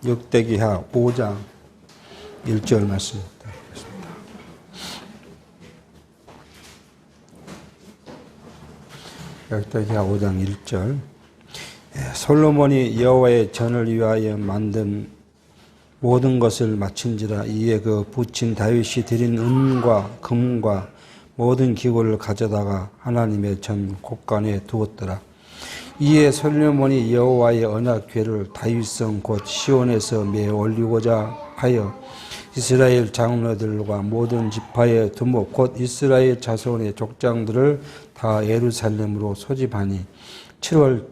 역대기하 5장 1절 말씀입니다. 역대기하 5장 1절. 솔로몬이 여호와의 전을 위하여 만든 모든 것을 마친지라. 이에 그 부친 다윗이 드린 은과 금과 모든 기구를 가져다가 하나님의 전 곳간에 두었더라. 이에 솔로몬이 여호와의 언약궤를 다윗성 곧 시온에서 메어 올리고자 하여 이스라엘 장로들과 모든 지파의 두목 곧 이스라엘 자손의 족장들을 다 예루살렘으로 소집하니 7월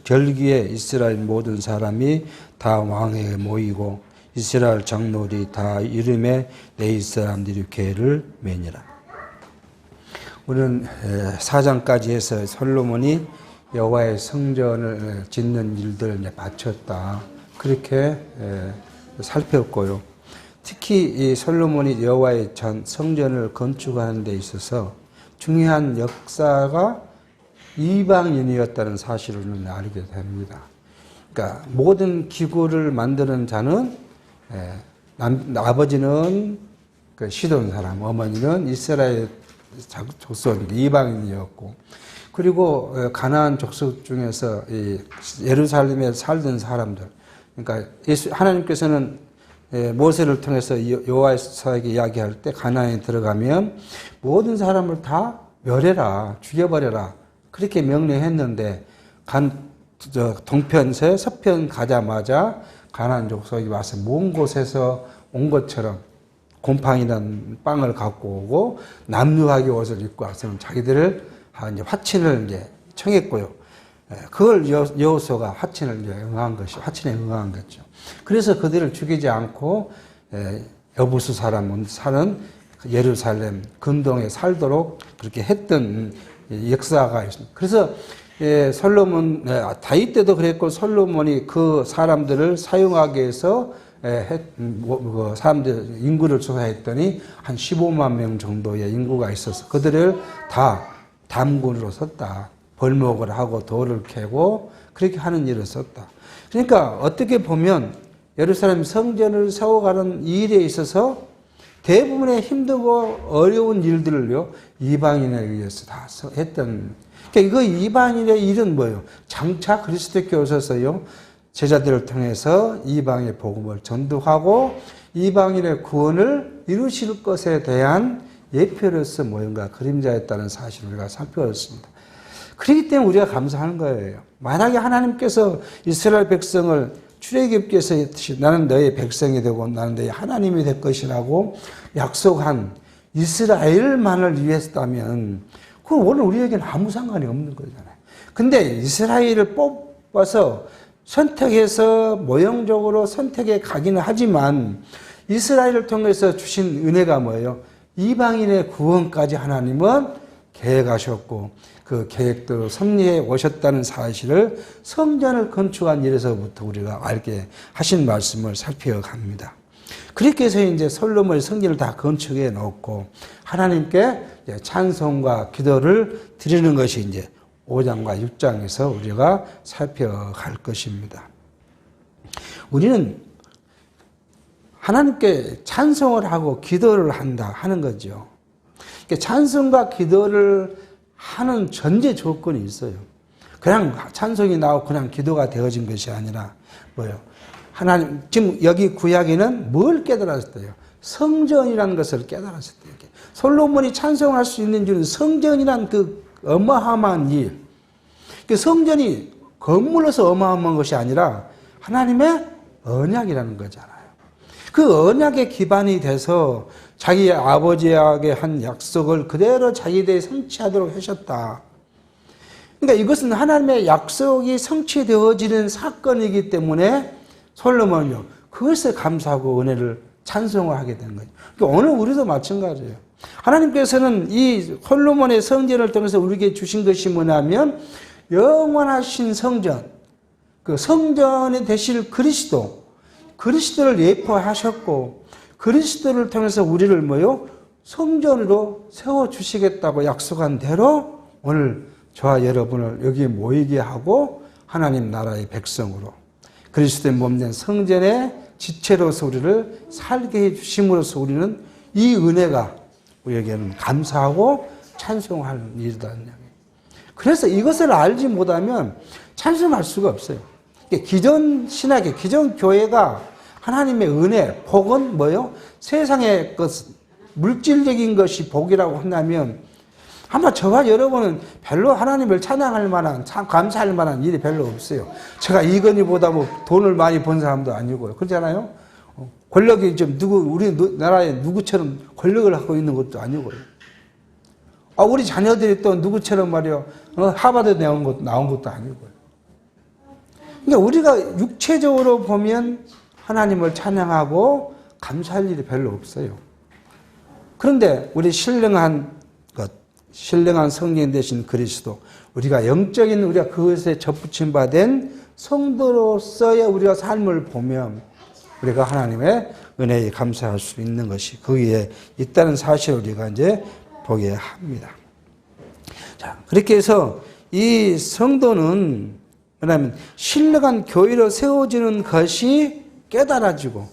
절기에 이스라엘 모든 사람이 다 왕에게 모이고 이스라엘 장로들이 다 이름에 내 사람들이 궤를 매니라. 우리는 4장까지 해서 솔로몬이 여호와의 성전을 짓는 일들을 바쳤다, 그렇게 살폈고요. 특히 이 솔로몬이 여호와의 전 성전을 건축하는 데 있어서 중요한 역사가 이방인이었다는 사실을 알게 됩니다. 그러니까 모든 기구를 만드는 자는 아버지는 그 시돈 사람, 어머니는 이스라엘 족속 이방인이었고, 그리고 가나안 족속 중에서 이 예루살렘에 살던 사람들, 그러니까 하나님께서는 모세를 통해서 여호와에게 이야기할 때 가나안에 들어가면 모든 사람을 다 멸해라, 죽여버려라, 그렇게 명령했는데 동편서 서편 가자마자 가나안 족속이 와서 먼 곳에서 온 것처럼 곰팡이난 빵을 갖고 오고 남루하게 옷을 입고 와서는 자기들을 이제 화친을 이제 청했고요. 그걸 여호수아가 화친에 응한 거죠. 그래서 그들을 죽이지 않고 여부수 사람은 사는 예루살렘 근동에 살도록 그렇게 했던 역사가 있습니다. 그래서 솔로몬, 다윗 때도 그랬고 솔로몬이 그 사람들을 사용하기 위해서 사람들 인구를 조사했더니 한 15만 명 정도의 인구가 있어서 그들을 다 담군으로 썼다. 벌목을 하고 돌을 캐고 그렇게 하는 일을 썼다. 그러니까 어떻게 보면 예루살렘 성전을 세워가는 일에 있어서 대부분의 힘들고 어려운 일들을요, 이방인에 의해서 다 했던. 그러니까 그 이방인의 일은 뭐예요? 장차 그리스도께 오셔서요, 제자들을 통해서 이방의 복음을 전도하고 이방인의 구원을 이루실 것에 대한 예표로서 모형과 그림자였다는 사실을 우리가 살펴봤습니다. 그렇기 때문에 우리가 감사하는 거예요. 만약에 하나님께서 이스라엘 백성을 출애굽기에서 나는 너의 백성이 되고 나는 너의 하나님이 될 것이라고 약속한 이스라엘만을 위해서다면 그건 오늘 우리에게는 아무 상관이 없는 거잖아요. 근데 이스라엘을 뽑아서 선택해서 모형적으로 선택해 가기는 하지만 이스라엘을 통해서 주신 은혜가 뭐예요? 이방인의 구원까지 하나님은 계획하셨고 그 계획대로 섭리해 오셨다는 사실을 성전을 건축한 일에서부터 우리가 알게 하신 말씀을 살펴갑니다. 그렇게 해서 이제 솔로몬의 성전을 다 건축해 놓고 하나님께 찬송과 기도를 드리는 것이 이제 5장과 6장에서 우리가 살펴갈 것입니다. 우리는 하나님께 찬송을 하고 기도를 한다 하는 거죠. 찬송과 기도를 하는 전제 조건이 있어요. 그냥 찬송이 나오고 그냥 기도가 되어진 것이 아니라 뭐예요? 하나님, 지금 여기 구약에는 뭘 깨달았어요? 성전이라는 것을 깨달았어요. 솔로몬이 찬송할 수 있는 줄은 성전이란 그 어마어마한 일. 그 성전이 건물로서 어마어마한 것이 아니라 하나님의 언약이라는 거잖아요. 그 언약의 기반이 돼서 자기 아버지에게 한 약속을 그대로 자기들이 성취하도록 하셨다. 그러니까 이것은 하나님의 약속이 성취되어지는 사건이기 때문에 솔로몬이요, 그것에 감사하고 은혜를 찬송을 하게 된 거예요. 그러니까 오늘 우리도 마찬가지예요. 하나님께서는 이 솔로몬의 성전을 통해서 우리에게 주신 것이 뭐냐면 영원하신 성전, 그 성전이 되실 그리스도를 예표하셨고 그리스도를 통해서 우리를 뭐요? 성전으로 세워주시겠다고 약속한 대로 오늘 저와 여러분을 여기에 모이게 하고 하나님 나라의 백성으로, 그리스도의 몸된 성전의 지체로서 우리를 살게 해주심으로써 우리는 이 은혜가 우리에게는 감사하고 찬송하는 일이라는 이야기예요. 그래서 이것을 알지 못하면 찬송할 수가 없어요. 기존 신학의 기존 교회가 하나님의 은혜, 복은 뭐예요? 세상의 것, 물질적인 것이 복이라고 한다면 아마 저와 여러분은 별로 하나님을 찬양할 만한, 참 감사할 만한 일이 별로 없어요. 제가 이건희보다 뭐 돈을 많이 번 사람도 아니고요. 그렇잖아요? 권력이 좀 우리 나라에 누구처럼 권력을 갖고 있는 것도 아니고요. 우리 자녀들이 또 누구처럼 말이요. 하버드 나온 것도 아니고요. 그러니까 우리가 육체적으로 보면 하나님을 찬양하고 감사할 일이 별로 없어요. 그런데 우리 신령한 성령 되신 그리스도, 우리가 영적인 우리가 그것에 접붙임 받은 성도로서의 우리가 삶을 보면 우리가 하나님의 은혜에 감사할 수 있는 것이 거기에 있다는 사실을 우리가 이제 보게 합니다. 자, 그렇게 해서 이 성도는 뭐냐면 신령한 교회로 세워지는 것이 깨달아지고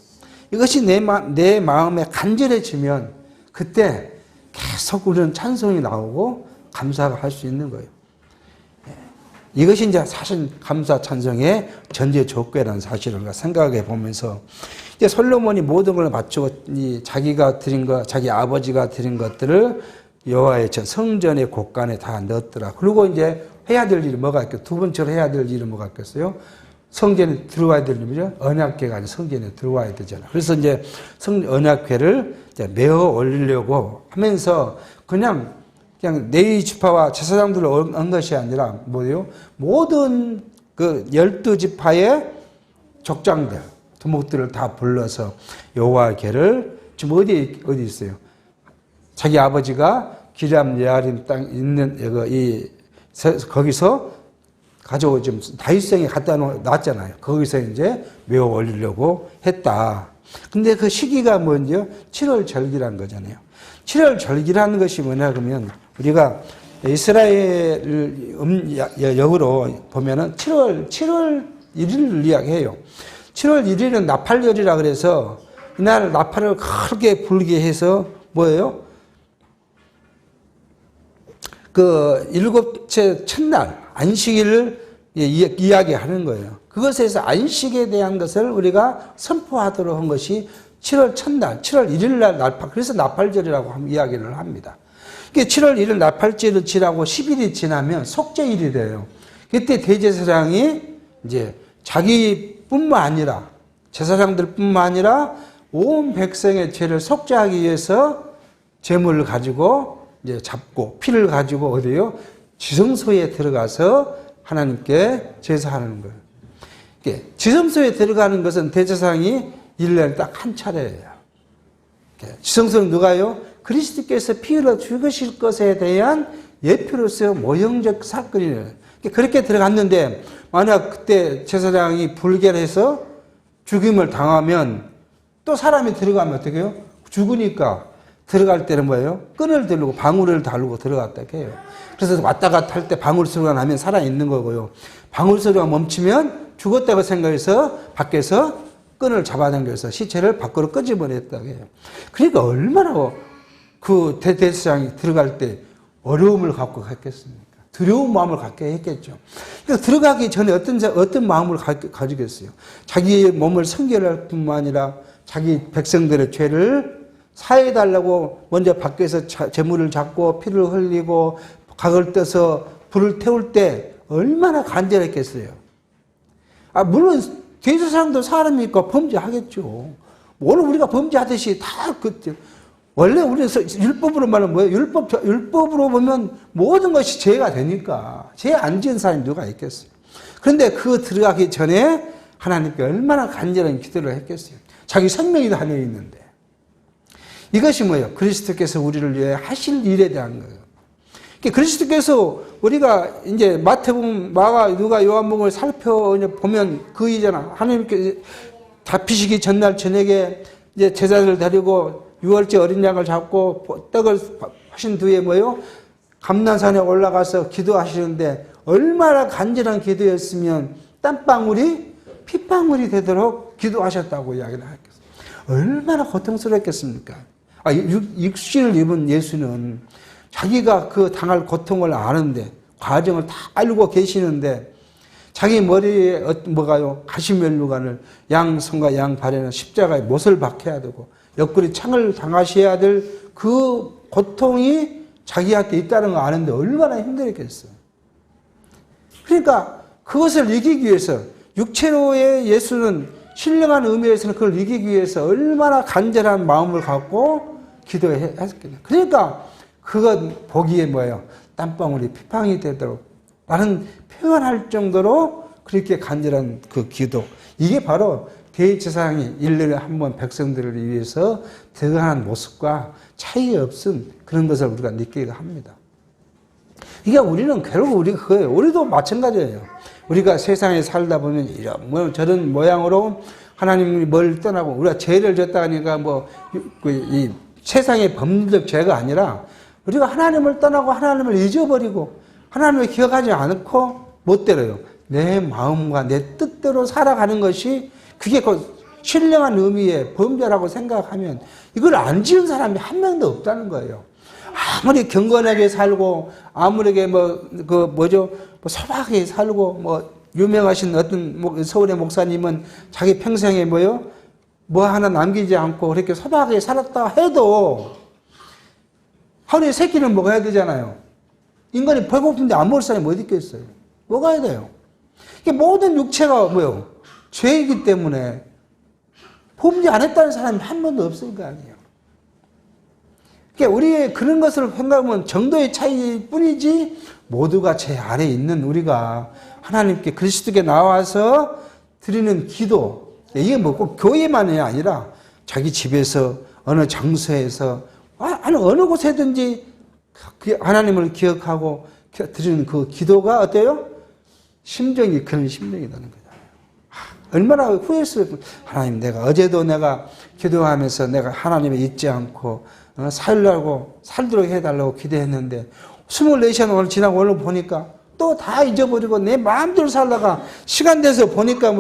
이것이 내 마음에 간절해지면 그때 계속 우리는 찬송이 나오고 감사가 할 수 있는 거예요. 이것이 이제 사실 감사 찬송의 전제 조건이라는 사실을 우리가 생각해 보면서 이제 솔로몬이 모든 걸 바치고 자기가 드린 것, 자기 아버지가 드린 것들을 여호와의 성전의 곳간에 다 넣었더라. 그리고 이제 해야 될 일이 뭐가 있겠어요? 두 번째로 해야 될 일이 뭐가 있겠어요? 성전에 들어와야 될 일이죠. 언약궤가 아니라 성전에 들어와야 되잖아요. 그래서 이제 언약궤를 이제 메어 올리려고 하면서 그냥 네 지파와 제사장들을 얻은 것이 아니라 뭐예요? 모든 그 12지파의 족장들, 두목들을 다 불러서 여호와의 궤를 지금 어디 있어요? 자기 아버지가 기럇 여아림 땅 있는 거기서 가지고 지금 다윗성에 갖다 놨잖아요. 거기서 이제 메어 올리려고 했다. 근데 그 시기가 뭔지요? 7월 절기라는 거잖아요. 7월 절기라는 것이 뭐냐 그러면 우리가 이스라엘 역으로 보면은 7월 1일을 이야기해요. 7월 1일은 나팔절이라 그래서 이날 나팔을 크게 불게 해서 뭐예요? 그 일곱째 첫날 안식일을 이야기하는 거예요. 그것에서 안식에 대한 것을 우리가 선포하도록 한 것이 7월 첫날, 7월 1일 날 나팔, 그래서 나팔절이라고 이야기를 합니다. 7월 1일 나팔절을 지나고 10일이 지나면 속죄일이 돼요. 그때 대제사장이 이제 자기뿐만 아니라 제사장들뿐만 아니라 온 백성의 죄를 속죄하기 위해서 제물을 가지고 이제 잡고 피를 가지고 어디요? 지성소에 들어가서 하나님께 제사하는 거예요. 지성소에 들어가는 것은 대제사장이 1년에 딱 한 차례예요. 지성소는 누가요? 그리스도께서 피 흘려 죽으실 것에 대한 예표로서 모형적 사건이에요. 그렇게 들어갔는데 만약 그때 제사장이 불결해서 죽임을 당하면 또 사람이 들어가면 어떻게 해요? 죽으니까 들어갈 때는 뭐예요? 끈을 들고 방울을 달고 들어갔다 해요. 그래서 왔다 갔다 할 때 방울 소리가 나면 살아있는 거고요. 방울 소리가 멈추면 죽었다고 생각해서 밖에서 끈을 잡아당겨서 시체를 밖으로 끄집어냈다고 해요. 그러니까 얼마나 그 대제사장이 들어갈 때 어려움을 갖고 갔겠습니까? 두려운 마음을 갖게 했겠죠. 그래서 들어가기 전에 어떤 마음을 가지겠어요? 자기의 몸을 성결할 뿐만 아니라 자기 백성들의 죄를 사해달라고 먼저 밖에서 재물을 잡고 피를 흘리고 각을 떠서 불을 태울 때 얼마나 간절했겠어요. 물론 대제사장도 사람이니까 범죄하겠죠. 오늘 우리가 범죄하듯이 다 원래 우리는 율법으로 말하면 뭐예요? 율법으로 보면 모든 것이 죄가 되니까 죄 안 지은 사람이 누가 있겠어요. 그런데 그 들어가기 전에 하나님께 얼마나 간절한 기도를 했겠어요. 자기 생명이 달려 있는데. 이것이 뭐예요? 그리스도께서 우리를 위해 하실 일에 대한 거예요. 그리스도께서 우리가 이제 마태복음, 마가, 누가, 요한복음을 살펴보면 그 이잖아. 하나님께 잡히시기 전날 저녁에 이제 제자들을 데리고 6월째 어린 양을 잡고 떡을 하신 뒤에 뭐예요? 감난산에 올라가서 기도하시는데 얼마나 간절한 기도였으면 땀방울이 핏방울이 되도록 기도하셨다고 이야기를 하겠습니다. 얼마나 고통스럽겠습니까? 육신을 입은 예수는 자기가 그 당할 고통을 아는데, 과정을 다 알고 계시는데, 자기 머리에 뭐가요? 가시면류관을 양 손과 양 발에는 십자가에 못을 박혀야 되고, 옆구리 창을 당하셔야 될 그 고통이 자기한테 있다는 거 아는데 얼마나 힘들겠어요. 그러니까 그것을 이기기 위해서, 육체로의 예수는 신령한 의미에서는 그걸 이기기 위해서 얼마나 간절한 마음을 갖고 기도했겠냐. 그러니까 그건 보기에 뭐예요? 땀방울이 피팡이 되도록 라는 표현할 정도로 그렇게 간절한 그 기도. 이게 바로 대제사장이 1년에 한 번 백성들을 위해서 드러난 모습과 차이 없은 그런 것을 우리가 느끼게 합니다. 이게 우리는 결국 그거예요. 우리도 마찬가지예요. 우리가 세상에 살다 보면 이런 저런 모양으로 하나님이 뭘 떠나고 우리가 죄를 졌다 하니까 이 세상의 법률적 죄가 아니라 우리가 하나님을 떠나고 하나님을 잊어버리고 하나님을 기억하지 않고 멋대로요. 내 마음과 내 뜻대로 살아가는 것이 그게 그 신령한 의미의 범죄라고 생각하면 이걸 안 지은 사람이 한 명도 없다는 거예요. 아무리 경건하게 살고 아무리 소박하게 살고 유명하신 어떤 서울의 목사님은 자기 평생에 뭐 하나 남기지 않고 그렇게 소박하게 살았다 해도 하루에 3끼는 먹어야 되잖아요. 인간이 배고픈데 안 먹을 사람이 어디 있겠어요? 먹어야 돼요. 이게 모든 육체가 죄이기 때문에 범죄 안 했다는 사람이 한 번도 없을 거 아니에요. 그러니까 우리의 그런 것을 생각하면 정도의 차이일 뿐이지 모두가 죄 아래 있는 우리가 하나님께 그리스도께 나와서 드리는 기도, 이게 꼭 교회만이 아니라 자기 집에서 어느 장소에서 어느 곳에든지 하나님을 기억하고 드리는 그 기도가 어때요? 심정이 그런 심정이라는 거죠. 얼마나 후회스러워. 하나님, 내가 어제도 내가 기도하면서 내가 하나님을 잊지 않고 살도록 해달라고 기도했는데 24시간 오늘 지나고 오늘 보니까 또 다 잊어버리고 내 마음대로 살다가 시간 돼서 보니까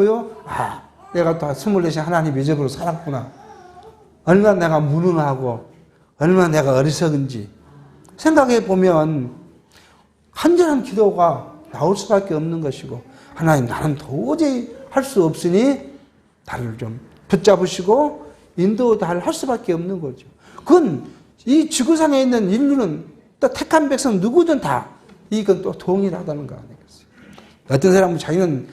내가 또 24시간 하나님 잊어버리고 살았구나. 얼마나 내가 무능하고 얼마나 내가 어리석은지 생각해 보면 간절한 기도가 나올 수밖에 없는 것이고, 하나님, 나는 도저히 할 수 없으니 나를 좀 붙잡으시고 인도를 할 수밖에 없는 거죠. 그건 이 지구상에 있는 인류는 또 택한 백성 누구든 다 이건 또 동일하다는 거 아니겠어요? 어떤 사람은 자기는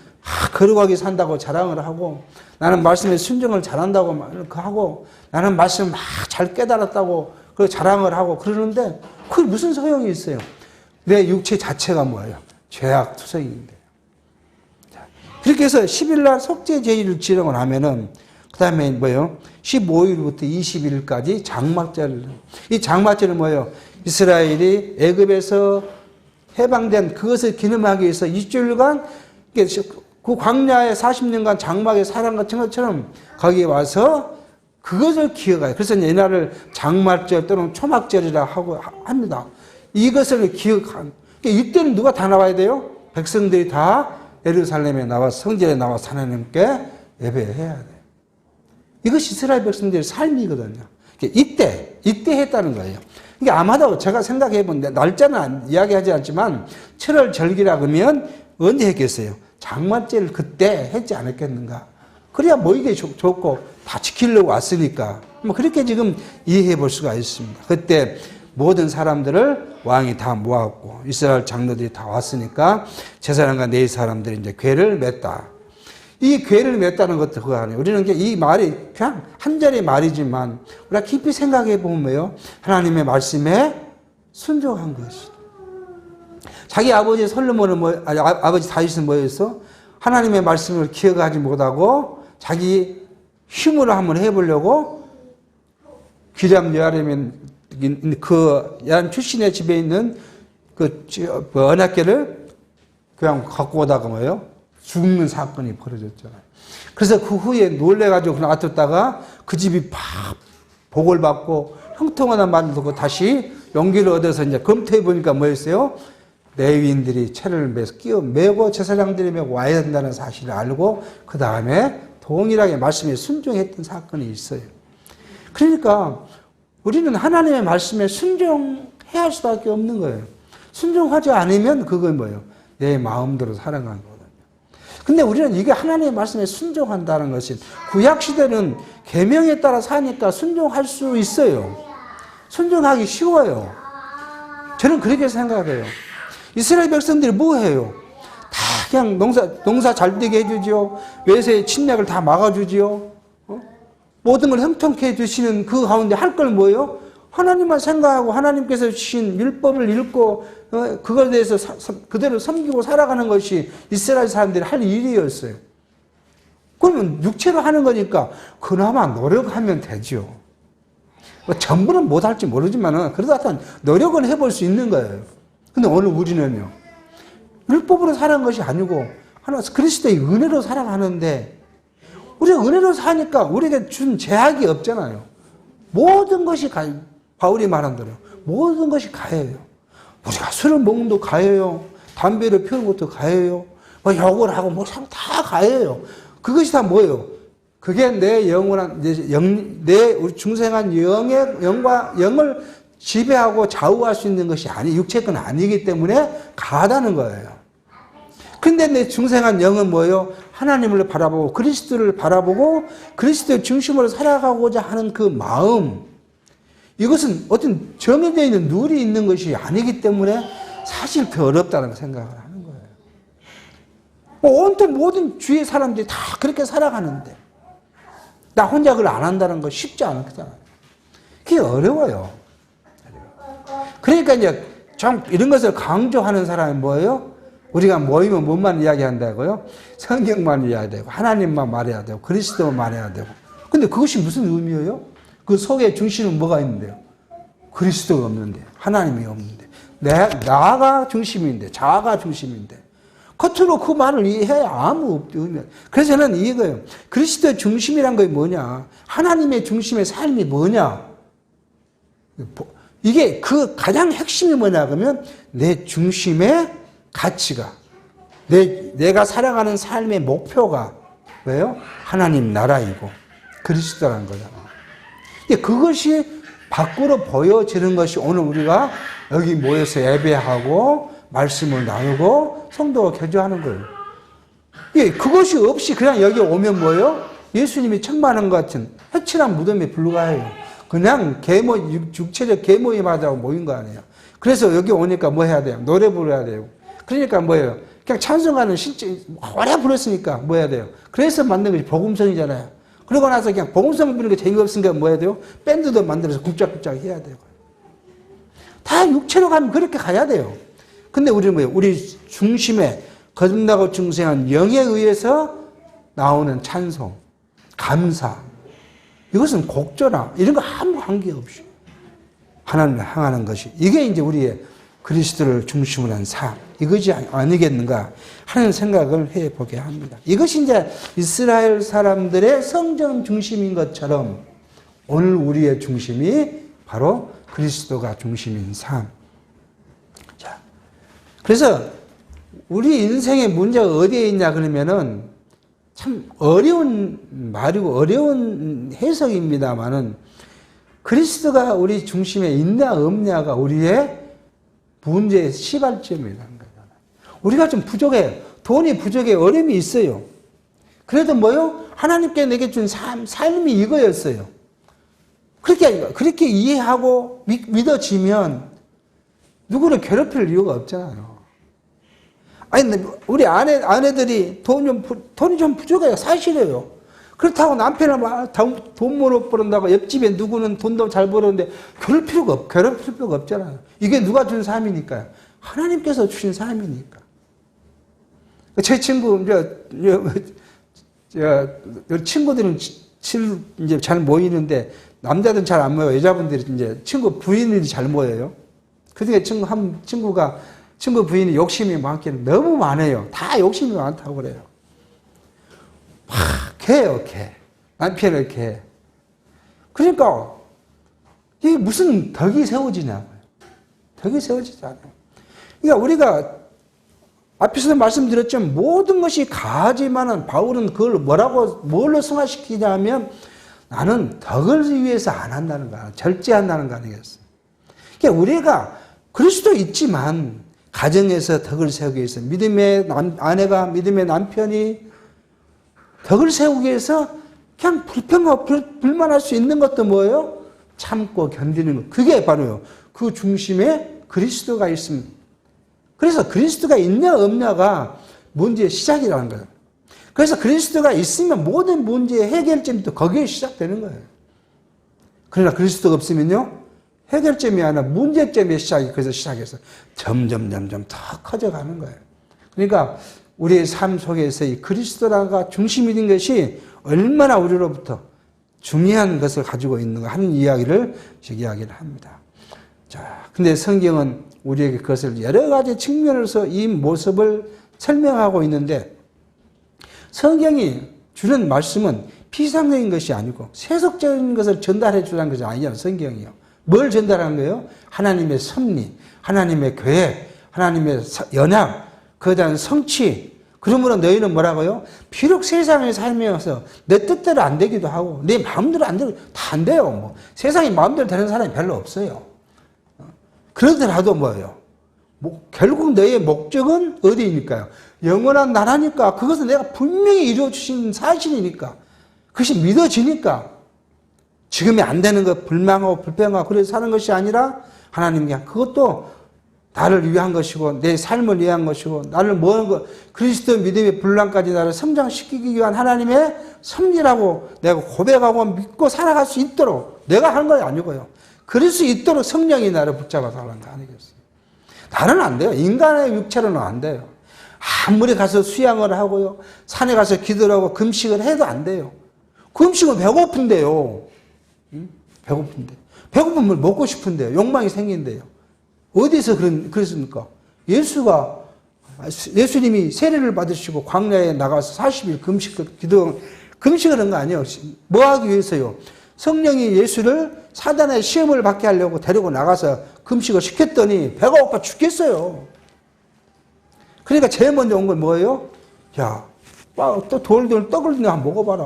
거룩하게 산다고 자랑을 하고, 나는 말씀에 순종을 잘한다고 하고, 나는 말씀을 막 잘 깨달았다고 그 자랑을 하고 그러는데 그게 무슨 소용이 있어요? 내 육체 자체가 뭐예요? 죄악 투성인데. 그렇게 해서 10일날 속죄 제의를 지령을 하면은 그 다음에 15일부터 20일까지 장막절을. 이 장막절은 뭐예요? 이스라엘이 애굽에서 해방된 그것을 기념하기 위해서 2주일간 그 광야의 40년간 장막에 살아간 것처럼 거기에 와서 그것을 기억해요. 그래서 이날을 장막절 또는 초막절이라 하고 합니다. 이것을 기억한. 이때는 누가 다 나와야 돼요? 백성들이 다 예루살렘에 나와 성전에 나와서 하나님께 예배해야 돼요. 이것이 이스라엘 백성들의 삶이거든요. 이때 했다는 거예요. 이게 아마도 제가 생각해 본 날짜는 이야기하지 않지만 7월 절기라 그러면 언제 했겠어요? 장막제를 그때 했지 않았겠는가? 그래야 이게 좋고 다 지키려고 왔으니까 그렇게 지금 이해해 볼 수가 있습니다. 그때 모든 사람들을 왕이 다 모았고 이스라엘 장로들이 다 왔으니까 제사장과 네 사람들이 이제 궤를 맸다. 이 궤를 맸다는 것도 그거 아니에요. 우리는 이 말이 그냥 한 자리의 말이지만 우리가 깊이 생각해 보면요, 하나님의 말씀에 순종한 것이다. 자기 아버지 솔로몬은 아버지 다윗은 뭐였어? 하나님의 말씀을 기억하지 못하고 자기 힘으로 한번 해보려고 기람 여아람인 그 야람 출신의 집에 있는 그 언약궤를 그냥 갖고 오다가 죽는 사건이 벌어졌잖아요. 그래서 그 후에 놀래가지고 그냥 놔뒀다가 그 집이 복을 받고 형통하는 말을 듣고 다시 용기를 얻어서 이제 검토해 보니까 뭐였어요? 레위인들이 채를 메고 제사장들이 메고 와야 된다는 사실을 알고 그 다음에 동일하게 말씀에 순종했던 사건이 있어요. 그러니까 우리는 하나님의 말씀에 순종해야 할 수밖에 없는 거예요. 순종하지 않으면 그건 뭐예요? 내 마음대로 살아가는 거거든요. 근데 우리는 이게 하나님의 말씀에 순종한다는 것이 구약시대는 계명에 따라 사니까 순종할 수 있어요. 순종하기 쉬워요. 저는 그렇게 생각해요. 이스라엘 백성들이 뭐 해요? 다 그냥 농사 잘 되게 해주죠. 외세의 침략을 다 막아주지요. 모든 걸 형통케 해주시는 그 가운데 할 걸 뭐예요? 하나님만 생각하고 하나님께서 주신 율법을 읽고 그것에 대해서 그대로 섬기고 살아가는 것이 이스라엘 사람들이 할 일이었어요. 그러면 육체로 하는 거니까 그나마 노력하면 되죠. 뭐 전부는 못할지 모르지만 그래도 하여튼 노력은 해볼 수 있는 거예요. 근데 오늘 우리는요, 율법으로 살아가는 것이 아니고 하나 그리스도의 은혜로 살아가는데 우리가 은혜로 사니까 우리에게 준 제약이 없잖아요. 모든 것이 바울이 말한 대로 모든 것이 가해요. 우리가 술을 먹는 것도 가해요. 담배를 피우는 것도 가해요. 뭐 욕을 하고 뭐 다 가해요. 그것이 다 뭐예요? 그게 내 영원한 내 우리 중생한 영을 지배하고 좌우할 수 있는 것이 육체건 아니기 때문에 가하다는 거예요. 근데 내 중생한 영은 뭐예요? 하나님을 바라보고 그리스도를 바라보고 그리스도의 중심으로 살아가고자 하는 그 마음, 이것은 어떤 정해져 있는 룰이 있는 것이 아니기 때문에 사실 더 어렵다는 생각을 하는 거예요. 온통 모든 주위의 사람들이 다 그렇게 살아가는데 나 혼자 그걸 안 한다는 거 쉽지 않잖아요. 그게 어려워요. 그러니까 이제 좀 이런 것을 강조하는 사람이 뭐예요? 우리가 모이면 뭐만 이야기한다고요? 성경만 이야기하고 하나님만 말해야 되고 그리스도만 말해야 되고. 근데 그것이 무슨 의미예요? 그 속에 중심은 뭐가 있는데요? 그리스도가 없는데, 하나님이 없는데, 나가 중심인데, 자아가 중심인데, 겉으로 그 말을 이해해야 아무 의미. 그래서 저는 이거예요. 그리스도의 중심이란 게 뭐냐? 하나님의 중심의 삶이 뭐냐? 이게 그 가장 핵심이 뭐냐 그러면 내 중심의 가치가, 내가 살아가는 삶의 목표가 왜요? 하나님 나라이고 그리스도라는 거잖아요. 그것이 밖으로 보여지는 것이 오늘 우리가 여기 모여서 예배하고 말씀을 나누고 성도가 교제하는 거예요. 그것이 없이 그냥 여기 오면 뭐예요? 예수님이 책망하는 것 같은 해칠한 무덤에 불과해요. 그냥 육체적 계모임하자고 모인 거 아니에요. 그래서 여기 오니까 뭐 해야 돼요? 노래 부르야 돼요. 그러니까 뭐예요? 그냥 찬송가는 실제 오래 불렀으니까 뭐 해야 돼요? 그래서 만든 것이 복음성이잖아요. 그러고 나서 그냥 복음성 부르는 게 재미없으니까 뭐 해야 돼요? 밴드도 만들어서 굽작굽작 해야 돼요. 다 육체로 가면 그렇게 가야 돼요. 근데 우리는 뭐예요? 우리 중심에 거듭나고 중생한 영에 의해서 나오는 찬송, 감사, 이것은 곡조나 이런 거 아무 관계없이 하나님을 향하는 것이, 이게 이제 우리의 그리스도를 중심으로 한 삶, 이것이 아니겠는가 하는 생각을 해보게 합니다. 이것이 이제 이스라엘 사람들의 성전 중심인 것처럼 오늘 우리의 중심이 바로 그리스도가 중심인 삶. 자, 그래서 우리 인생의 문제가 어디에 있냐 그러면은 참 어려운 말이고 어려운 해석입니다만은 그리스도가 우리 중심에 있냐 없냐가 우리의 문제의 시발점이라는 거잖아요. 우리가 좀 부족해. 돈이 부족해. 어려움이 있어요. 그래도 뭐요? 하나님께 내게 준 삶이 이거였어요. 그렇게 이해하고 믿어지면 누구를 괴롭힐 이유가 없잖아요. 아니, 우리 아내들이 돈이 좀 부족해요. 사실이에요. 그렇다고 남편은 돈 못 벌었다고 옆집에 누구는 돈도 잘 벌었는데 괴롭힐 필요가 없잖아요. 이게 누가 준 삶이니까요. 하나님께서 주신 삶이니까. 제 친구, 친구들은 이제 잘 모이는데 남자들은 잘 안 모여요. 여자분들이 이제 친구 부인들이 잘 모여요. 그중에 친구 부인이 욕심이 많기는 너무 많아요. 다 욕심이 많다고 그래요. 막 개요, 개. 남편을 개. 그러니까 이게 무슨 덕이 세워지냐고요. 덕이 세워지지 않아요. 그러니까 우리가 앞에서도 말씀드렸지만 모든 것이 가하지만은 바울은 그걸 뭘로 승화시키냐면 나는 덕을 위해서 안 한다는 거야. 절제한다는 거 아니겠어. 그러니까 우리가 그리스도 있지만 가정에서 덕을 세우기 위해서 믿음의 아내가 믿음의 남편이 덕을 세우기 위해서 그냥 불평하고 불만할 수 있는 것도 뭐예요? 참고 견디는 것. 그게 바로요. 그 중심에 그리스도가 있습니다. 그래서 그리스도가 있냐 없냐가 문제의 시작이라는 거예요. 그래서 그리스도가 있으면 모든 문제의 해결점이 또 거기에 시작되는 거예요. 그러나 그리스도가 없으면요, 해결점이 아니라 문제점의 시작이 거기서 시작해서 점점 더 커져가는 거예요. 그러니까 우리의 삶 속에서 이 그리스도라가 중심이 된 것이 얼마나 우리로부터 중요한 것을 가지고 있는가 하는 이야기를 합니다. 자, 근데 성경은 우리에게 그것을 여러 가지 측면에서 이 모습을 설명하고 있는데 성경이 주는 말씀은 피상적인 것이 아니고 세속적인 것을 전달해 주라는 것이 아니에요. 성경이요. 뭘 전달하는 거예요? 하나님의 섭리, 하나님의 계획, 하나님의 연약, 그에 대한 성취. 그러므로 너희는 뭐라고요? 비록 세상에 살면서 내 뜻대로 안 되기도 하고 내 마음대로 안 되고 다 안 돼요. 뭐 세상이 마음대로 되는 사람이 별로 없어요. 그러더라도 뭐예요? 결국 너의 목적은 어디입니까요? 영원한 나라니까 그것은 내가 분명히 이루어 주신 사실이니까 그것이 믿어지니까 지금이 안 되는 것 불망하고 불평하고 그래서 사는 것이 아니라 하나님께 그것도 나를 위한 것이고 내 삶을 위한 것이고 나를 그리스도 믿음의 분량까지 나를 성장시키기 위한 하나님의 섭리라고 내가 고백하고 믿고 살아갈 수 있도록 내가 하는 거 아니고요. 그럴 수 있도록 성령이 나를 붙잡아서 하는 거 아니겠어요? 나는 안 돼요. 인간의 육체로는 안 돼요. 아무리 가서 수양을 하고요. 산에 가서 기도를 하고 금식을 해도 안 돼요. 금식은 배고픈데요. 배고픈데. 배고프면 먹고 싶은데요. 욕망이 생긴대요. 어디서 그랬습니까? 예수님이 세례를 받으시고 광야에 나가서 40일 금식을 한 거 아니에요. 뭐 하기 위해서요? 성령이 예수를 사단의 시험을 받게 하려고 데리고 나가서 금식을 시켰더니 배가 고파 죽겠어요. 그러니까 제일 먼저 온 건 뭐예요? 야, 또 돌돌 떡을 내가 먹어봐라.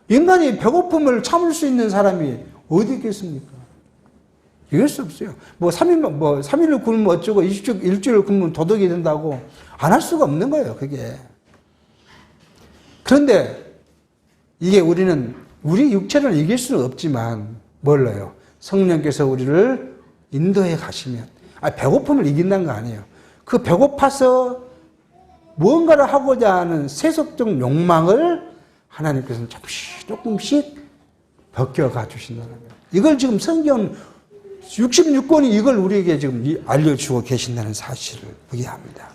인간이 배고픔을 참을 수 있는 사람이 어디 있겠습니까? 이럴 수 없어요. 3일을 굶으면 어쩌고, 일주일을 굶으면 도덕이 된다고 안 할 수가 없는 거예요, 그게. 그런데 이게 우리 육체를 이길 수는 없지만, 뭘로요? 성령께서 우리를 인도해 가시면, 배고픔을 이긴다는 거 아니에요. 그 배고파서 무언가를 하고자 하는 세속적 욕망을 하나님께서는 조금씩 벗겨가 주신다는 거예요. 이걸 지금 성경 66권이 이걸 우리에게 지금 알려주고 계신다는 사실을 보게 합니다.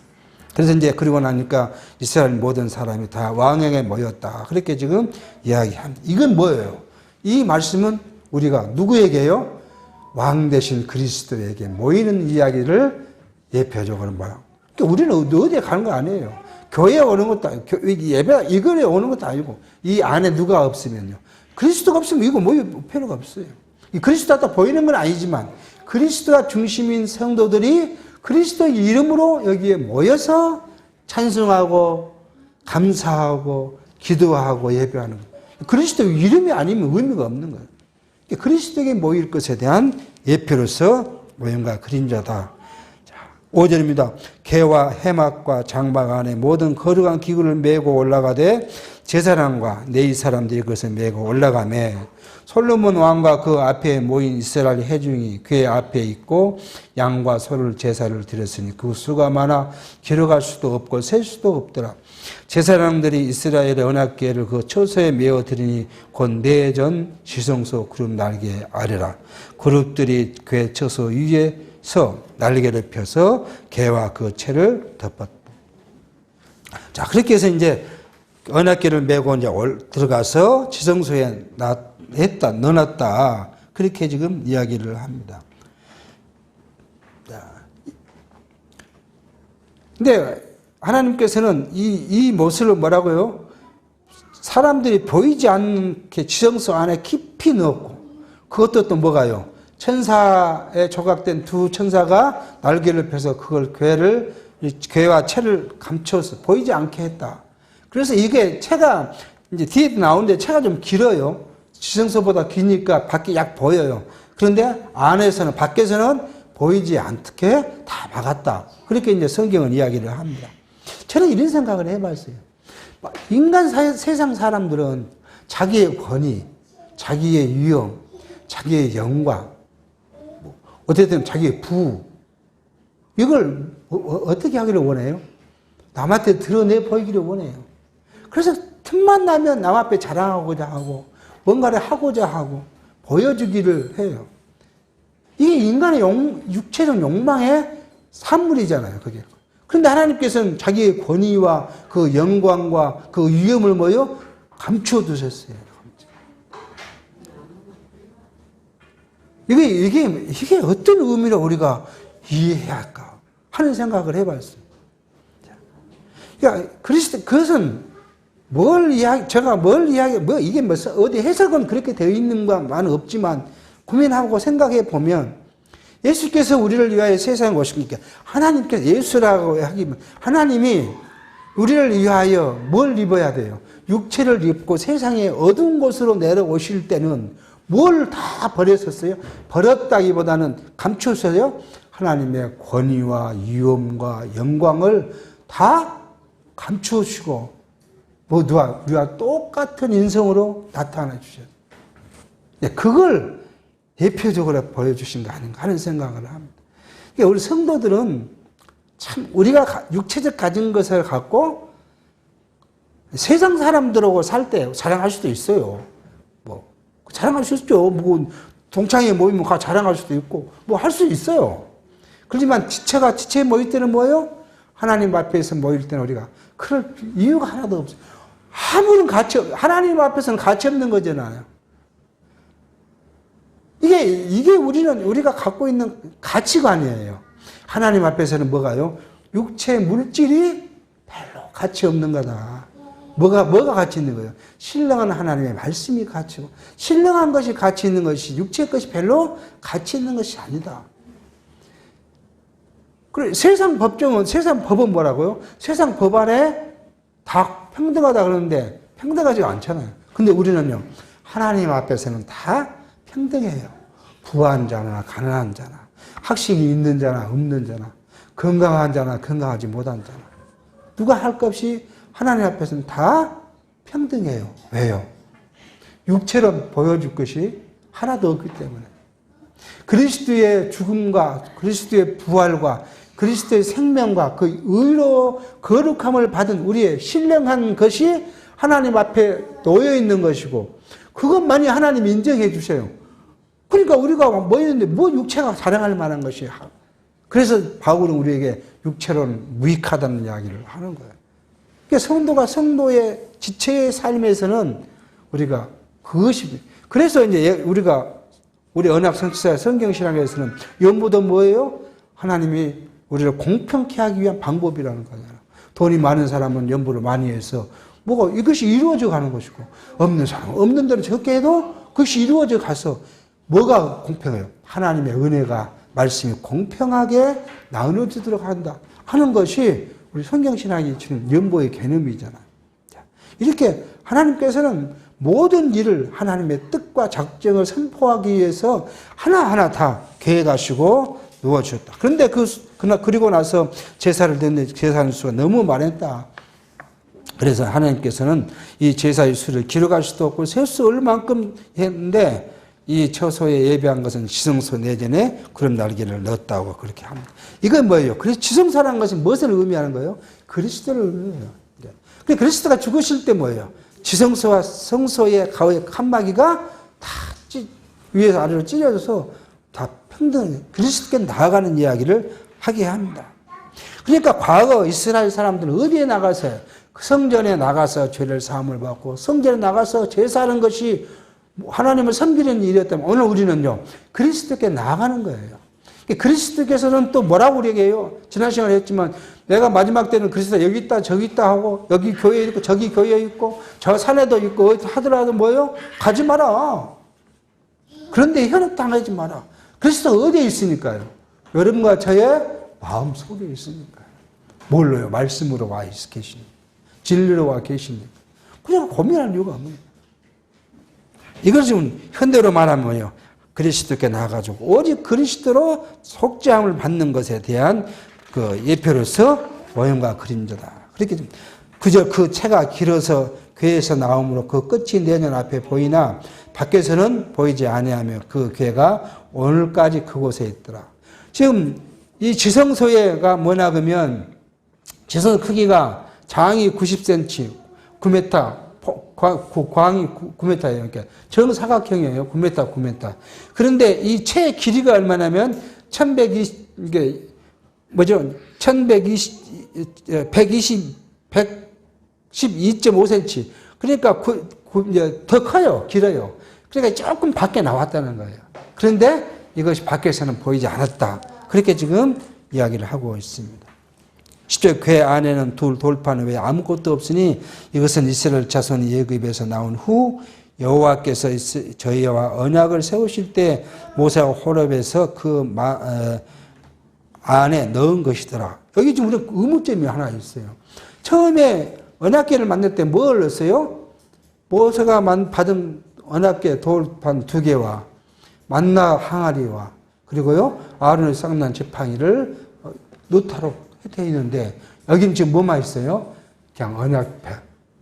그래서 이제 그러고 나니까 이스라엘 모든 사람이 다 왕에게 모였다. 그렇게 지금 이야기합니다. 이건 뭐예요? 이 말씀은 우리가 누구에게요? 왕 대신 그리스도에게 모이는 이야기를 예표적으로 뭐야? 그러니까 우리는 어디에 가는 거 아니에요. 교회에 오는 것도 예배 이거에 오는 것도 아니고 이 안에 누가 없으면요. 그리스도가 없으면 이거 모일 필요가 없어요. 이 그리스도가 보이는 건 아니지만 그리스도가 중심인 성도들이 그리스도 이름으로 여기에 모여서 찬송하고 감사하고 기도하고 예배하는 거예요. 그리스도 이름이 아니면 의미가 없는 거예요. 그리스도에게 모일 것에 대한 예표로서 모형과 그림자다. 5절입니다. 개와 해막과 장막 안에 모든 거룩한 기구를 메고 올라가되 제사장과 네이 사람들이 그것을 메고 올라가매 솔로몬 왕과 그 앞에 모인 이스라엘 회중이 그의 앞에 있고 양과 소를 제사를 드렸으니 그 수가 많아 기록할 수도 없고 셀 수도 없더라. 제사장들이 이스라엘의 언약궤를 그 처소에 메어 드리니 곧 내전 지성소 그룹 날개 아래라. 그룹들이 궤 처소 위에서 날개를 펴서 개와 그 채를 덮었다. 자, 그렇게 해서 이제 언약궤를 메고 이제 들어가서 지성소에 넣어놨다. 그렇게 지금 이야기를 합니다. 근데 하나님께서는 이 모습을 뭐라고요? 사람들이 보이지 않게 지성소 안에 깊이 넣었고, 그것도 또 뭐가요? 천사에 조각된 두 천사가 날개를 펴서 그걸 괴와 채를 감춰서 보이지 않게 했다. 그래서 이게 채가 이제 뒤에 나오는데 채가 좀 길어요. 지성소보다 기니까 밖에 약 보여요. 그런데 안에서는 밖에서는 보이지 않게 다 막았다. 그렇게 이제 성경은 이야기를 합니다. 저는 이런 생각을 해봤어요. 인간 세상 사람들은 자기의 권위, 자기의 위엄, 자기의 영광, 어쨌든 자기의 부, 이걸 어떻게 하기를 원해요? 남한테 드러내 보이기를 원해요. 그래서 틈만 나면 남 앞에 자랑하고자 하고 뭔가를 하고자 하고 보여주기를 해요. 이게 인간의 육체적 욕망의 산물이잖아요, 그게. 그런데 하나님께서는 자기의 권위와 그 영광과 그 위엄을 뭐요? 감추어 두셨어요. 이게 어떤 의미로 우리가 이해해야 할까 하는 생각을 해봤어요. 그러니까 그것은 이게 어디 해석은 그렇게 되어 있는 것만 없지만 고민하고 생각해 보면 예수께서 우리를 위하여 세상에 오시니까 하나님께서 예수라고 하기면 하나님이 우리를 위하여 뭘 입어야 돼요? 육체를 입고 세상의 어두운 곳으로 내려오실 때는 뭘 다 버렸었어요? 버렸다기보다는 감추었어요? 하나님의 권위와 위엄과 영광을 다 감추시고 우리와 똑같은 인성으로 나타나 주셨어요. 그걸 대표적으로 보여주신 거 아닌가 하는 생각을 합니다. 그러니까 우리 성도들은 참 우리가 육체적 가진 것을 갖고 세상 사람들하고 살 때 자랑할 수도 있어요. 자랑할 수 있죠. 동창회 모이면 자랑할 수도 있고 할 수 있어요. 그렇지만 지체에 모일 때는 뭐예요? 하나님 앞에서 모일 때는 우리가 그럴 이유가 하나도 없어요. 아무런 하나님 앞에서는 가치 없는 거잖아요. 이게 우리가 갖고 있는 가치관이에요. 하나님 앞에서는 뭐가요? 육체 물질이 별로 가치 없는 거다. 뭐가 가치 있는 거예요? 신령한 하나님의 말씀이 가치고, 신령한 것이 가치 있는 것이 육체의 것이 별로 가치 있는 것이 아니다. 그래, 세상 법은 뭐라고요? 세상 법 안에 다 평등하다 그러는데 평등하지 않잖아요. 근데 우리는요, 하나님 앞에서는 다 평등해요. 부한 자나 가난한 자나, 학식이 있는 자나 없는 자나, 건강한 자나 건강하지 못한 자나, 누가 할 것 없이 하나님 앞에서는 다 평등해요. 왜요? 육체로 보여줄 것이 하나도 없기 때문에. 그리스도의 죽음과 그리스도의 부활과 그리스도의 생명과 그 의로 거룩함을 받은 우리의 신령한 것이 하나님 앞에 놓여 있는 것이고, 그것만이 하나님이 인정해 주세요. 그러니까 우리가 모였는데 육체가 자랑할 만한 것이. 그래서 바울은 우리에게 육체로는 무익하다는 이야기를 하는 거예요. 그러니까 성도가 성도의 지체의 삶에서는 우리가 그것이, 그래서 이제 우리 언약 성취자 성경신학에서는 연보도 뭐예요? 하나님이 우리를 공평케 하기 위한 방법이라는 거잖아요. 돈이 많은 사람은 연보를 많이 해서 이것이 이루어져 가는 것이고, 없는 사람은 없는 대로 적게 해도 그것이 이루어져 가서 뭐가 공평해요? 하나님의 은혜가, 말씀이 공평하게 나누어지도록 한다 하는 것이 우리 성경신학이 주는 연보의 개념이잖아요. 이렇게 하나님께서는 모든 일을 하나님의 뜻과 작정을 선포하기 위해서 하나하나 다 계획하시고 놓아주셨다. 그런데 그리고 나서 제사를 드렸는데 제사의 수가 너무 많았다. 그래서 하나님께서는 이 제사의 수를 기록할 수도 없고 셀 수 없을 만큼 했는데, 이 처소에 예배한 것은 지성소 내전에 구름 날개를 넣었다고 그렇게 합니다. 이건 뭐예요? 그래서 지성소라는 것은 무엇을 의미하는 거예요? 그리스도를 의미해요. 그리스도가 죽으실 때 뭐예요? 지성소와 성소의 가운데 칸막이가 다 위에서 아래로 찢어져서 다 평등해. 그리스도께 나아가는 이야기를 하게 합니다. 그러니까 과거 이스라엘 사람들은 어디에 나가서 성전에 나가서 죄를 사함을 받고 성전에 나가서 제사하는 것이 하나님을 섬기는 일이었다면, 오늘 우리는요 그리스도께 나아가는 거예요. 그리스도께서는 또 뭐라고 우리에게 해요? 지난 시간에 했지만 내가 마지막 때는 그리스도 여기 있다 저기 있다 하고, 여기 교회에 있고 저기 교회에 있고 저 산에도 있고 하더라도 뭐예요? 가지 마라. 그런데 현혹당하지 마라. 그리스도 어디에 있으니까요? 여러분과 저의 마음 속에 있으니까요. 뭘로요? 말씀으로 와 계시니, 진리로 와 계시니. 그냥 고민할 이유가 없네요. 이걸 지금 현대로 말하면요, 그리스도께 나가지고 오직 그리스도로 속죄함을 받는 것에 대한 그 예표로서 모형과 그림자다. 그렇게 좀 그저 그 채가 길어서 궤에서 나오므로 그 끝이 내 눈 앞에 보이나 밖에서는 보이지 아니하며 그 궤가 오늘까지 그곳에 있더라. 지금 이 지성소가 뭐냐 그러면 지성 크기가 장이 90cm, 9m, 광이 9m예요. 그러니까 정사각형이에요. 9m, 9m. 그런데 이 채 길이가 얼마냐면 112.5cm. 그러니까 더 커요. 길어요. 그러니까 조금 밖에 나왔다는 거예요. 그런데 이것이 밖에서는 보이지 않았다. 그렇게 지금 이야기를 하고 있습니다. 10절 궤 안에는 둘 돌판 외에 아무것도 없으니 이것은 이스라엘 자손이 애굽에서 나온 후 여호와께서 저희와 언약을 세우실 때 모세와 호렙에서 그 안에 넣은 것이더라. 여기 지금 우리 의문점이 하나 있어요. 처음에 언약궤를 만들 때 뭘 넣었어요? 모세가 받은 언약궤 돌판 2개와 만나 항아리와 그리고요 아론의 쌍난 지팡이를 넣도록 되어 있는데 여기는 지금 뭐만 있어요? 그냥 언약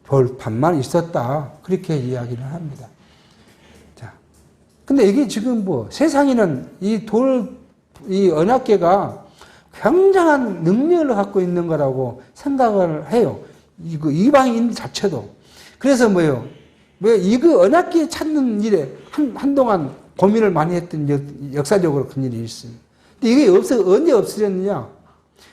돌판만 있었다. 그렇게 이야기를 합니다. 자, 근데 이게 지금 세상에는 이 언약궤가 굉장한 능력을 갖고 있는 거라고 생각을 해요. 이방인 자체도. 그래서 왜 이거 언약궤 찾는 일에 한동안 고민을 많이 했던 역사적으로 그런 일이 있습니다. 근데 이게 언제 없어졌느냐?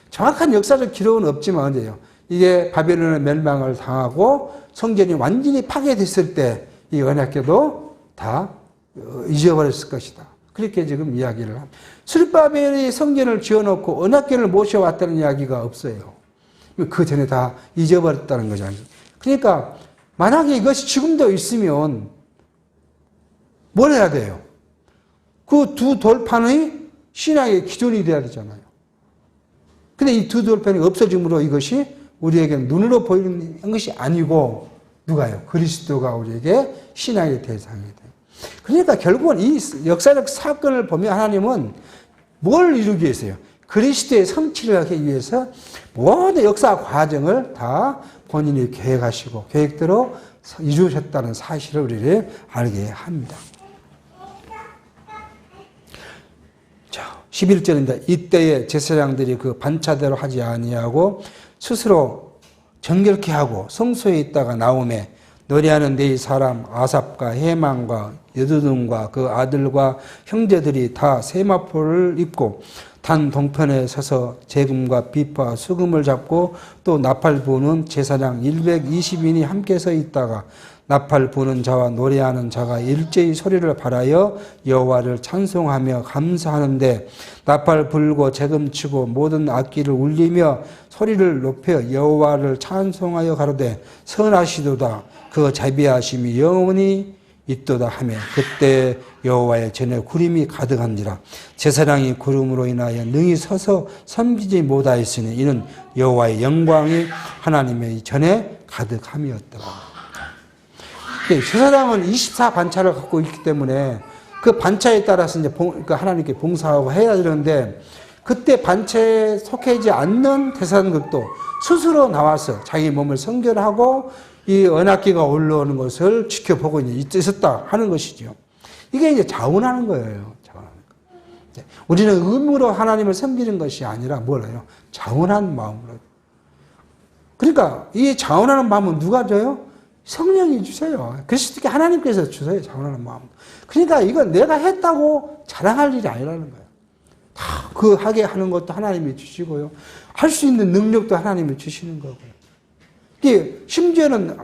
정확한 역사적 기록은 없지만 언제요? 이게 바벨론의 멸망을 당하고 성전이 완전히 파괴됐을 때 이 언약궤도 다 잊어버렸을 것이다. 그렇게 지금 이야기를 합니다. 스룹바벨이 성전을 지어놓고 언약궤를 모셔왔다는 이야기가 없어요. 그 전에 다 잊어버렸다는 거잖아요. 그러니까 만약에 이것이 지금도 있으면 뭘 해야 돼요? 그 두 돌판의 신앙의 기준이 돼야 되잖아요. 근데 이 두 돌판이 없어짐으로 이것이 우리에게 눈으로 보이는 것이 아니고 누가요? 그리스도가 우리에게 신앙의 대상이 돼요. 그러니까 결국은 이 역사적 사건을 보면 하나님은 뭘 이루기 위해서요? 그리스도의 성취를 하기 위해서 모든 역사 과정을 다 본인이 계획하시고 계획대로 이루셨다는 사실을 우리를 알게 합니다. 11절입니다. 이때에 제사장들이 그 반차대로 하지 아니하고 스스로 정결케 하고 성소에 있다가 나오매 노래하는 네 사람 아삽과 헤만과 여두둔과 그 아들과 형제들이 다 세마포를 입고 단 동편에 서서 재금과 비파 수금을 잡고 또 나팔 부는 제사장 120인이 함께 서 있다가 나팔 부는 자와 노래하는 자가 일제히 소리를 발하여 여호와를 찬송하며 감사하는데 나팔 불고 재금치고 모든 악기를 울리며 소리를 높여 여호와를 찬송하여 가로되 선하시도다 그 자비하심이 영원히 있도다 하며 그때 여호와의 전에 구름이 가득한지라 제사장이 구름으로 인하여 능히 서서 섬기지 못하였으니 이는 여호와의 영광이 하나님의 전에 가득함이었더라. 제사장은 24반차를 갖고 있기 때문에 그 반차에 따라서 이제 하나님께 봉사하고 해야 되는데 그때 반차에 속해지 않는 제사장들도 스스로 나와서 자기 몸을 성결하고 이 언약궤가 올라오는 것을 지켜보고 있었다 하는 것이죠. 이게 이제 자원하는 거예요. 자원하는 거. 우리는 의무로 하나님을 섬기는 것이 아니라 뭐래요? 자원하는 마음으로. 그러니까 이 자원하는 마음은 누가 줘요? 성령이 주세요. 그리스도께 하나님께서 주세요. 자원하는 마음. 그러니까 이건 내가 했다고 자랑할 일이 아니라는 거예요. 다 그 하게 하는 것도 하나님이 주시고요. 할 수 있는 능력도 하나님이 주시는 거고요. 심지어는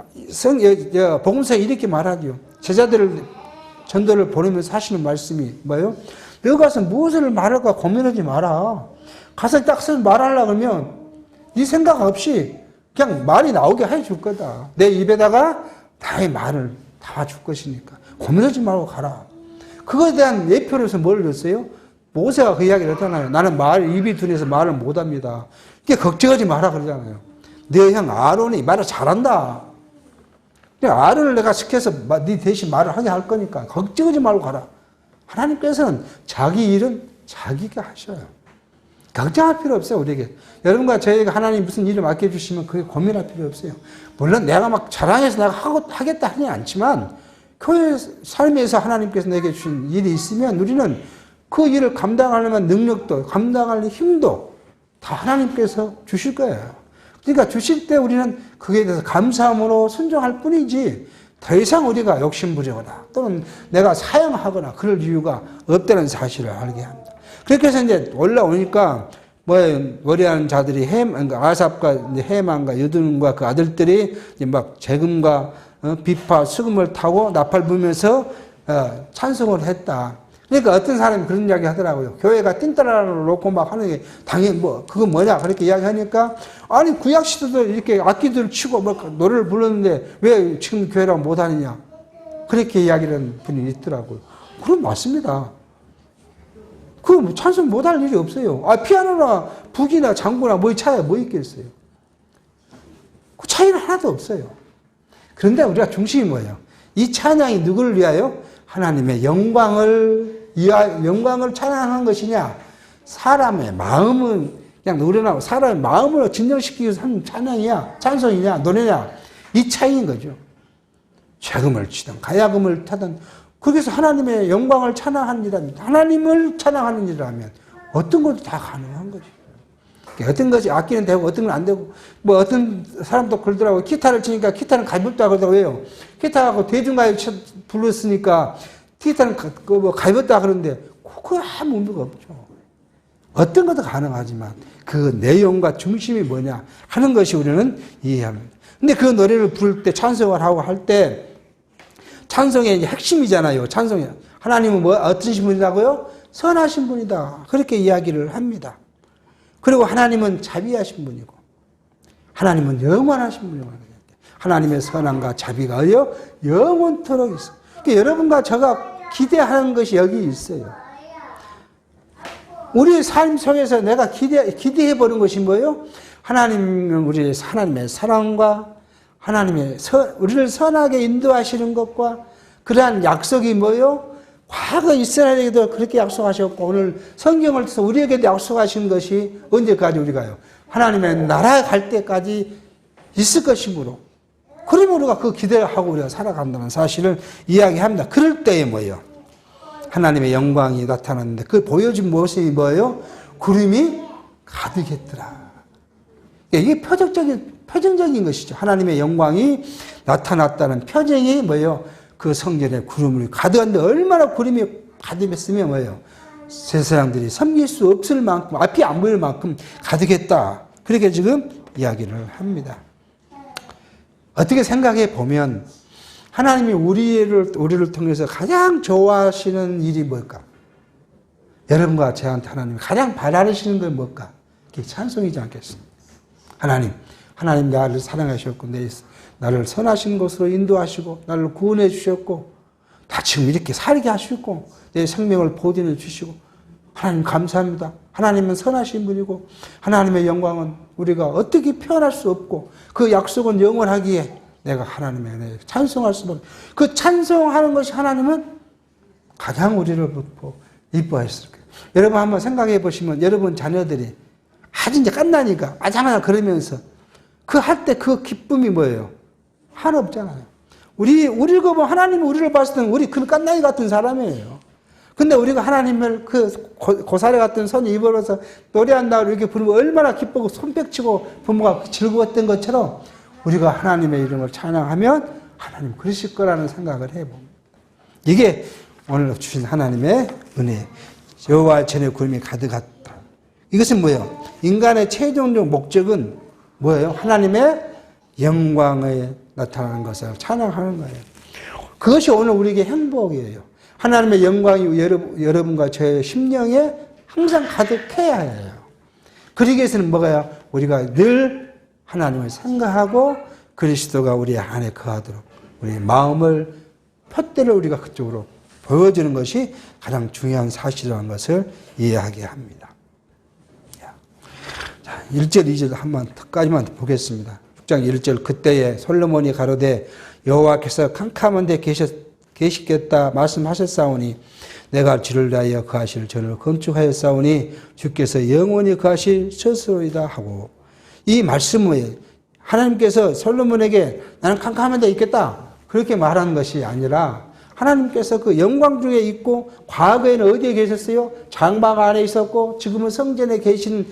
복음서에 이렇게 말하죠. 제자들을 전도를 보내면서 하시는 말씀이 뭐예요? 너희 가서 무엇을 말할까 고민하지 마라. 가서 딱 말하려고 하면 네 생각 없이 그냥 말이 나오게 해줄 거다. 내 입에다가 다의 말을 담아줄 것이니까 고민하지 말고 가라. 그거에 대한 예표로서 뭘 넣었어요? 모세가 그 이야기를 했잖아요. 나는 입이 둔해서 말을 못합니다. 이게 걱정하지 마라 그러잖아요. 내 형 아론이 말을 잘한다. 아론을 내가 시켜서 네 대신 말을 하게 할 거니까 걱정하지 말고 가라. 하나님께서는 자기 일은 자기가 하셔요. 걱정할 필요 없어요, 우리에게. 여러분과 저희가 하나님 무슨 일을 맡겨주시면 그게 고민할 필요 없어요. 물론 내가 막 자랑해서 내가 하겠다 하지 않지만 교회 삶에서 하나님께서 내게 주신 일이 있으면 우리는 그 일을 감당하려면 능력도 감당할 힘도 다 하나님께서 주실 거예요. 그러니까 주실 때 우리는 그에 대해서 감사함으로 순종할 뿐이지 더 이상 우리가 욕심부리거나 또는 내가 사양하거나 그럴 이유가 없다는 사실을 알게 합니다. 그렇게 해서 이제 올라오니까 머리하는 자들이 아삽과 헤만과 여둔과 그 아들들이 이제 막 재금과 비파 수금을 타고 나팔 불면서 찬송을 했다. 그러니까 어떤 사람이 그런 이야기 하더라고요. 교회가 띵따라를 놓고 막 하는 게 당연히 그거 뭐냐 그렇게 이야기하니까 아니 구약 시대도 이렇게 악기들을 치고 막 노래를 불렀는데 왜 지금 교회라고 못하느냐 그렇게 이야기를 하는 분이 있더라고요. 그럼 맞습니다. 그 찬송 못할 일이 없어요. 피아노나 북이나 장구나 차이가 뭐 있겠어요. 그 차이는 하나도 없어요. 그런데 우리가 중심이 뭐예요? 이 찬양이 누구를 위하여? 하나님의 영광을 찬양하는 것이냐? 사람의 마음은 그냥 노래나 사람의 마음을 진정시키기 위해서 하는 찬양이야? 찬송이냐? 노래냐? 이 차이인 거죠. 재금을 치든 가야금을 타든 거기서 하나님의 영광을 찬양하는 일이라면 하나님을 찬양하는 일이라면 어떤 것도 다 가능한 거죠. 어떤 것이 악기는 되고 어떤 건 안 되고 어떤 사람도 그러더라고요. 기타를 치니까 기타는 가볍다 그러더라고요. 왜요? 기타하고 대중가요 불렀으니까 기타는 가볍다 그러는데 그거 아무 의미가 없죠. 어떤 것도 가능하지만 그 내용과 중심이 뭐냐 하는 것이 우리는 이해합니다. 근데 그 노래를 부를 때 찬송을 하고 할 때 찬송의 이제 핵심이잖아요. 찬송이 하나님은 어떤 분이라고요? 선하신 분이다. 그렇게 이야기를 합니다. 그리고 하나님은 자비하신 분이고 하나님은 영원하신 분이고 하나님의 선함과 자비가 영원토록 있어요. 그러니까 여러분과 제가 기대하는 것이 여기 있어요. 우리 삶 속에서 내가 기대해 보는 것이 뭐예요? 하나님은 하나님의 사랑과 우리를 선하게 인도하시는 것과 그러한 약속이 뭐예요? 과거 이스라엘에게도 그렇게 약속하셨고 오늘 성경을 통해서 우리에게도 약속하신 것이 언제까지 우리가요? 하나님의 나라에 갈 때까지 있을 것이므로 그러면 우리가 그 기대를 하고 우리가 살아간다는 사실을 이야기합니다. 그럴 때에 뭐예요? 하나님의 영광이 나타났는데 그 보여준 모습이 뭐예요? 구름이 가득했더라. 이게 표정적인 것이죠. 하나님의 영광이 나타났다는 표정이 뭐예요? 그 성전에 구름을 가득한데 얼마나 구름이 가득했으면 뭐예요? 세상들이 섬길 수 없을 만큼 앞이 안 보일 만큼 가득했다. 그렇게 지금 이야기를 합니다. 어떻게 생각해 보면 하나님이 우리를 통해서 가장 좋아하시는 일이 뭘까? 여러분과 저한테 하나님이 가장 바라시는 건 뭘까? 그게 찬송이지 않겠습니까? 하나님 나를 사랑하셨고 나를 선하신 곳으로 인도하시고 나를 구원해 주셨고 다 지금 이렇게 살게 하시고 내 생명을 보존해 주시고 하나님 감사합니다. 하나님은 선하신 분이고 하나님의 영광은 우리가 어떻게 표현할 수 없고 그 약속은 영원하기에 내가 하나님의 은혜에 찬송할 수밖에 그 찬송하는 것이 하나님은 가장 우리를 이뻐하셨을 거예요. 여러분 한번 생각해 보시면 여러분 자녀들이 아주 이제 깐나니까 아자마자 그러면서 그 할 때 그 기쁨이 뭐예요? 하나 없잖아요. 우리를 보면 하나님이 우리를 봤을 때는 우리 그 깐나이 같은 사람이에요. 근데 우리가 하나님을 그 고사리 같은 손 입어서 노래한다고 이렇게 부르면 얼마나 기쁘고 손뼉치고 부모가 즐거웠던 것처럼 우리가 하나님의 이름을 찬양하면 하나님 그러실 거라는 생각을 해봅니다. 이게 오늘 주신 하나님의 은혜. 여호와 전에 구름이 가득했다. 이것은 뭐예요? 인간의 최종적 목적은 뭐예요? 하나님의 영광에 나타나는 것을 찬양하는 거예요. 그것이 오늘 우리에게 행복이에요. 하나님의 영광이 여러분과 저의 심령에 항상 가득해야 해요. 그러기 위해서는 뭐가요? 우리가 늘 하나님을 생각하고 그리스도가 우리 안에 거하도록 우리 마음을 푯대를 우리가 그쪽으로 보여주는 것이 가장 중요한 사실이라는 것을 이해하게 합니다. 자, 1절, 2절 한번까지만 보겠습니다. 6장 1절 그때에 솔로몬이 가로되 여호와께서 캄캄한 데 계시겠다 말씀하셨사오니 내가 주를 위하여 거하실 전을 건축하였사오니 주께서 영원히 거하실 스스로이다 하고 이 말씀을 하나님께서 솔로몬에게 나는 캄캄한 데 있겠다 그렇게 말하는 것이 아니라 하나님께서 그 영광 중에 있고 과거에는 어디에 계셨어요? 장막 안에 있었고 지금은 성전에 계신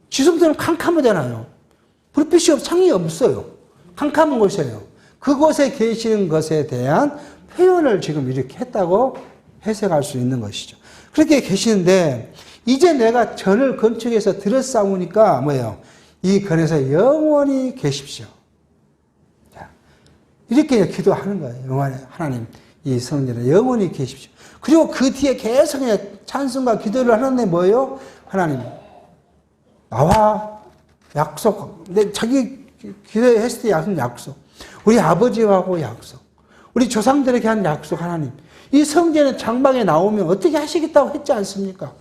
지금부터는 캄캄하잖아요. 불빛이 창이 없어요. 캄캄한 곳이에요. 그곳에 계시는 것에 대한 표현을 지금 이렇게 했다고 해석할 수 있는 것이죠. 그렇게 계시는데 이제 내가 전을 건축해서 들었사오니까 뭐예요? 이 건에서 영원히 계십시오. 자, 이렇게 기도하는 거예요. 영원히 하나님 이 성전에 영원히 계십시오. 그리고 그 뒤에 계속 그냥 찬송과 기도를 하는데 뭐예요? 하나님 나와 약속. 근데 자기 기도했을 때 하는 약속. 우리 아버지하고 약속. 우리 조상들에게 한 약속 하나님. 이 성전의 장막에 나오면 어떻게 하시겠다고 했지 않습니까?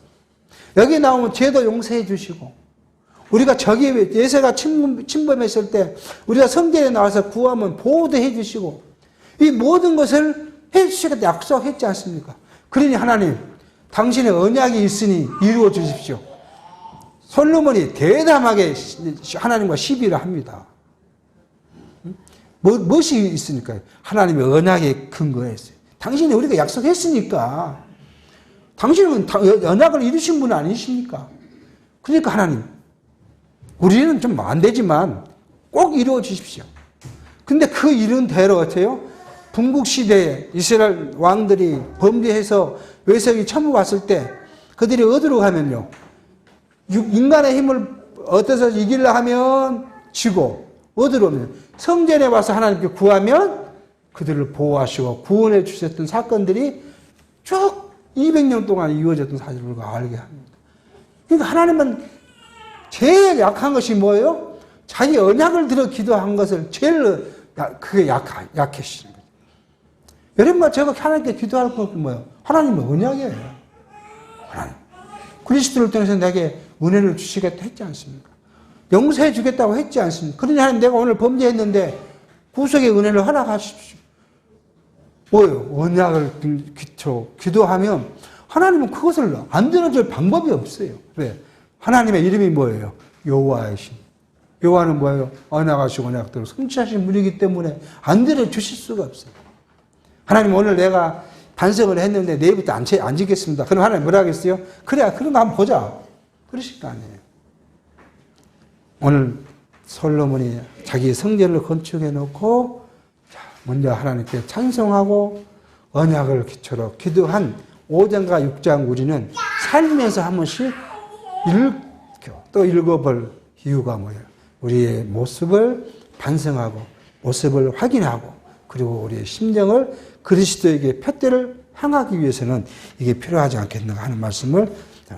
여기 나오면 죄도 용서해 주시고 우리가 저기 예세가 침범했을 때 우리가 성전에 나와서 구하면 보호도 해 주시고 이 모든 것을 해 주시겠다 약속했지 않습니까? 그러니 하나님 당신의 언약이 있으니 이루어 주십시오. 솔로몬이 대담하게 하나님과 시비를 합니다. 무엇이 있으니까요? 하나님의 언약에 근거했어요. 당신이 우리가 약속했으니까. 당신은 언약을 이루신 분 아니십니까? 그러니까 하나님, 우리는 좀 안 되지만 꼭 이루어 주십시오. 근데 그 이룬 대로 어때요? 북국시대에 이스라엘 왕들이 범죄해서 외색이 처음 왔을 때 그들이 어디로 가면요? 인간의 힘을 얻어서 이기려 하면 지고 어디로 오면 성전에 와서 하나님께 구하면 그들을 보호하시고 구원해 주셨던 사건들이 쭉 200년 동안 이루어졌던 사실을 우리가 알게 합니다. 그러니까 하나님은 제일 약한 것이 뭐예요? 자기 언약을 들어 기도한 것을 제일 그게 약해지는 거예요. 여러분과 제가 하나님께 기도할 것은 뭐예요? 하나님의 언약이에요. 하나님. 그리스도를 통해서 내게 은혜를 주시겠다 했지 않습니까? 용서해 주겠다고 했지 않습니까? 그러니 하나님 내가 오늘 범죄했는데 구속의 은혜를 허락하십시오. 뭐예요? 언약을 기도하면 하나님은 그것을 안 들어줄 방법이 없어요. 왜? 하나님의 이름이 뭐예요? 여호와이신. 여호와는 뭐예요? 언약하시고 언약대로 성취하신 분이기 때문에 안 들어주실 수가 없어요. 하나님 오늘 내가 반성을 했는데 내일부터 안 지겠습니다. 그럼 하나님 뭐라 하겠어요? 그래, 그럼 한번 보자. 그러실 거 아니에요. 오늘 솔로몬이 자기 성전을 건축해 놓고 먼저 하나님께 찬송하고 언약을 기초로 기도한 5장과 6장 우리는 살면서 한 번씩 또 읽어볼 이유가 뭐예요? 우리의 모습을 반성하고 모습을 확인하고 그리고 우리의 심정을 그리스도에게 푯대를 향하기 위해서는 이게 필요하지 않겠는가 하는 말씀을